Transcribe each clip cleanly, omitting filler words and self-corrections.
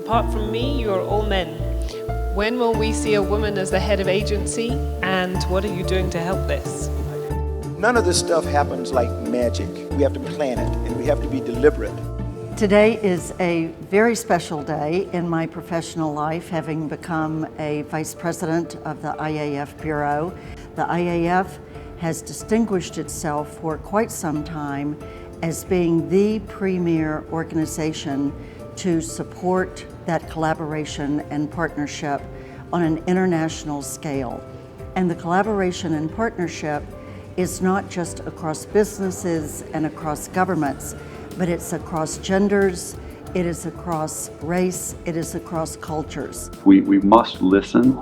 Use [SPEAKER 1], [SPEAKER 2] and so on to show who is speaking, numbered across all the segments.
[SPEAKER 1] Apart from me, you are all men. When will we see a woman as the head of agency, and what are you doing to help this?
[SPEAKER 2] None of this stuff happens like magic. We have to plan it, and we have to be deliberate.
[SPEAKER 3] Today is a very special day in my professional life, having become a Vice President of the IAF Bureau. The IAF has distinguished itself for quite some time as being the premier organization to support that collaboration and partnership on an international scale. And the collaboration and partnership is not just across businesses and across governments, but it's across genders, it is across race, it is across cultures.
[SPEAKER 4] We must listen.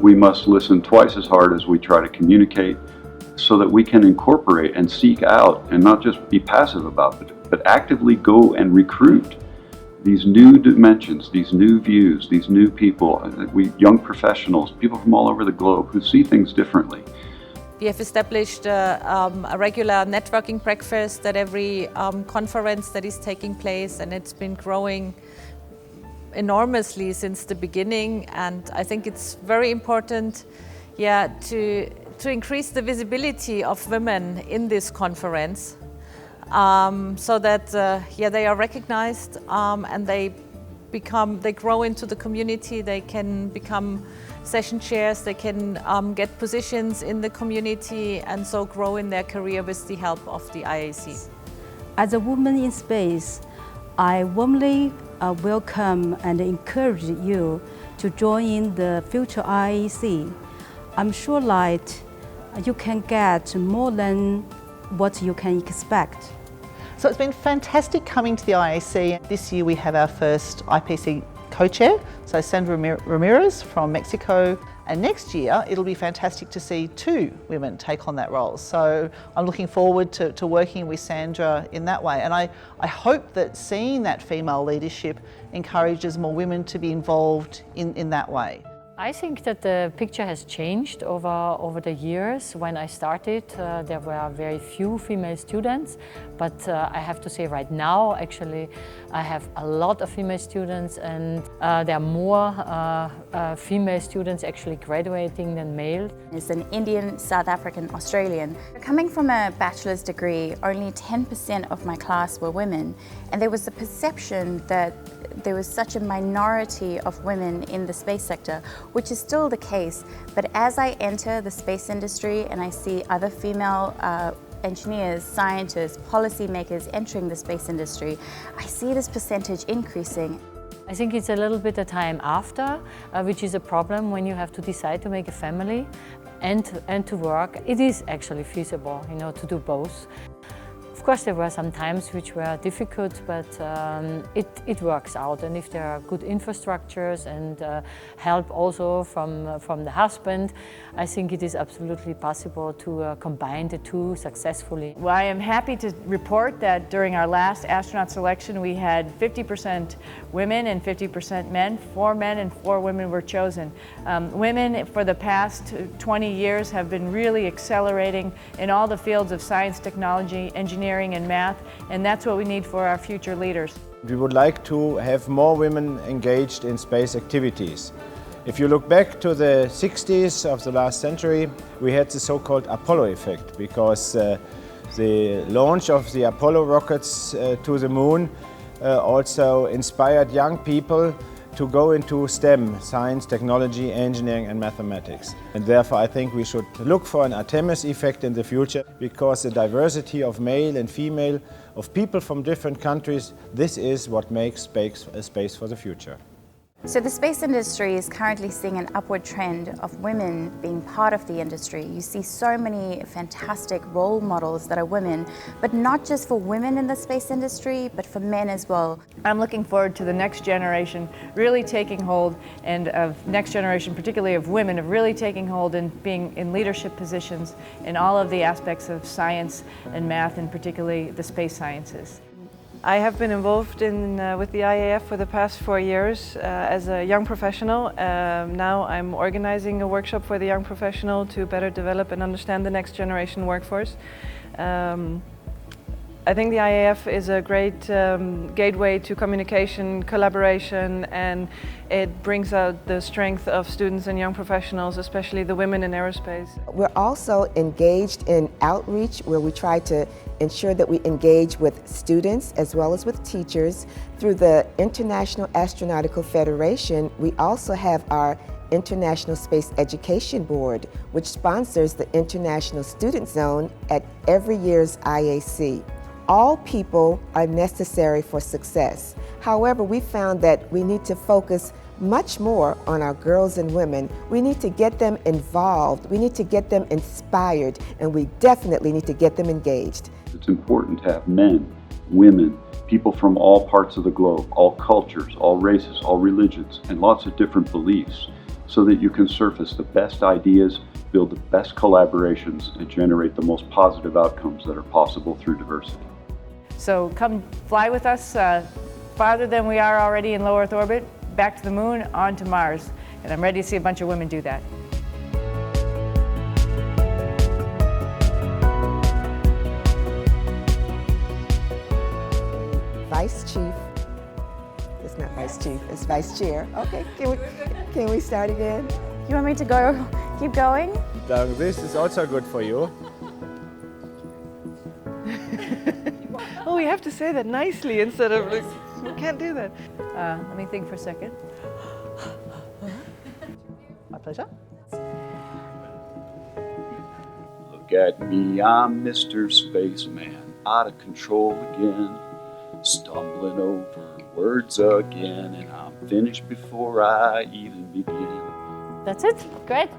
[SPEAKER 4] We must listen twice as hard as we try to communicate so that we can incorporate and seek out and not just be passive about it, but actively go and recruit these new dimensions, these new views, these new people, young professionals, people from all over the globe who see things differently.
[SPEAKER 5] We have established a regular networking breakfast at every conference that is taking place, and it's been growing enormously since the beginning. And I think it's very important, to increase the visibility of women in this conference, so that they are recognized and they grow into the community. They can become session chairs, they can get positions in the community and so grow in their career with the help of the IAC.
[SPEAKER 6] As a woman in space, I warmly welcome and encourage you to join in the future IAC. I'm sure that you can get more than what you can expect.
[SPEAKER 7] So it's been fantastic coming to the IAC. This year we have our first IPC co-chair, so Sandra Ramirez from Mexico, and next year it'll be fantastic to see 2 women take on that role. So I'm looking forward to working with Sandra in that way, and I hope that seeing that female leadership encourages more women to be involved in that way.
[SPEAKER 8] I think that the picture has changed over the years. When I started, there were very few female students, but I have to say right now, actually, I have a lot of female students, and there are more female students actually graduating than male.
[SPEAKER 9] As an Indian, South African, Australian, coming from a bachelor's degree, only 10% of my class were women, and there was the perception that there was such a minority of women in the space sector, which is still the case. But as I enter the space industry and I see other female engineers, scientists, policymakers entering the space industry, I see this percentage increasing.
[SPEAKER 8] I think it's a little bit a time after, which is a problem when you have to decide to make a family and to work. It is actually feasible, to do both. Of course, there were some times which were difficult, but it works out. And if there are good infrastructures and help also from the husband, I think it is absolutely possible to combine the two successfully.
[SPEAKER 10] Well, I am happy to report that during our last astronaut selection, we had 50% women and 50% men. 4 men and 4 women were chosen. Women for the past 20 years have been really accelerating in all the fields of science, technology, engineering, and math, and that's what we need for our future leaders.
[SPEAKER 11] We would like to have more women engaged in space activities. If you look back to the 60s of the last century, we had the so-called Apollo effect, because the launch of the Apollo rockets to the moon also inspired young people to go into STEM, science, technology, engineering and mathematics. And therefore I think we should look for an Artemis effect in the future, because the diversity of male and female, of people from different countries, this is what makes space a space for the future.
[SPEAKER 9] So the space industry is currently seeing an upward trend of women being part of the industry. You see so many fantastic role models that are women, but not just for women in the space industry, but for men as well.
[SPEAKER 10] I'm looking forward to the next generation really taking hold, and of next generation, particularly of women, of really taking hold and being in leadership positions in all of the aspects of science and math, and particularly the space sciences.
[SPEAKER 12] I have been involved with the IAF for the past 4 years as a young professional. Now I'm organizing a workshop for the young professional to better develop and understand the next generation workforce. I think the IAF is a great gateway to communication, collaboration, and it brings out the strength of students and young professionals, especially the women in aerospace.
[SPEAKER 13] We're also engaged in outreach, where we try to ensure that we engage with students as well as with teachers. Through the International Astronautical Federation, we also have our International Space Education Board, which sponsors the International Student Zone at every year's IAC. All people are necessary for success. However, we found that we need to focus much more on our girls and women. We need to get them involved, we need to get them inspired, and we definitely need to get them engaged.
[SPEAKER 4] It's important to have men, women, people from all parts of the globe, all cultures, all races, all religions, and lots of different beliefs, so that you can surface the best ideas, build the best collaborations, and generate the most positive outcomes that are possible through diversity.
[SPEAKER 10] So come fly with us farther than we are already in low Earth orbit, back to the moon, on to Mars. And I'm ready to see a bunch of women do that.
[SPEAKER 13] Vice Chief, it's not Vice Chief, it's Vice Chair. Okay, can we start again?
[SPEAKER 9] You want me to go, keep going?
[SPEAKER 11] This is also good for you.
[SPEAKER 12] Oh, we have to say that nicely instead of like, we can't do that.
[SPEAKER 10] Let me think for a second.
[SPEAKER 7] My pleasure.
[SPEAKER 4] Look at me, I'm Mr. Spaceman, out of control again, stumbling over words again, and I'm finished before I even begin.
[SPEAKER 8] That's it. Great.